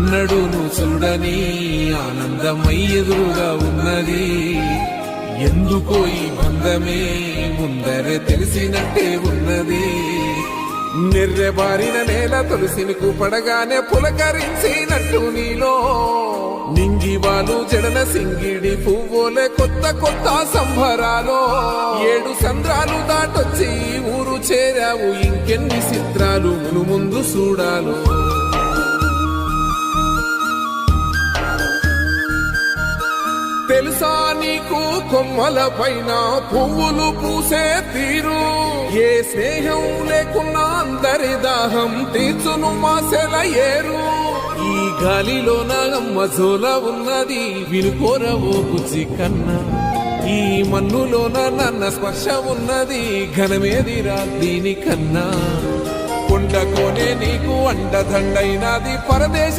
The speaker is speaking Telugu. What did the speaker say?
ఎన్నడూను చూడని ఆనందమై ఎదురుగా ఉన్నది. ఎందుకో ఈ బంధమే ముందరే తెలిసినట్టే ఉన్నది. నిర్రెబారిన నేల తులసిని పడగానే పులకరించినట్టు నీలో నింగివాలు జడన సింగిడి పువ్వులే కొత్త కొత్త సంబరాలో 7 సంద్రాలు దాటొచ్చి ఊరు చేరావు. ఇంకెన్ని చిత్రాలు మును ముందు చూడాలో. తెలుసా నీకు కొమ్మల పైన పువ్వులు పూసే తీరు? ఏ స్నేహం లేకున్నా అందరి దాహం తీర్చును మాసెల ఏరు. ఈ గాలిలోన మజోల ఉన్నది వినుకోరవో బుజ్జి కన్నా. ఈ మన్నులోన నన్న స్పర్శ ఉన్నది ఘనమేదిరా దీనికన్నా. కొండకోనే నీకు అండదండైనది పరదేశ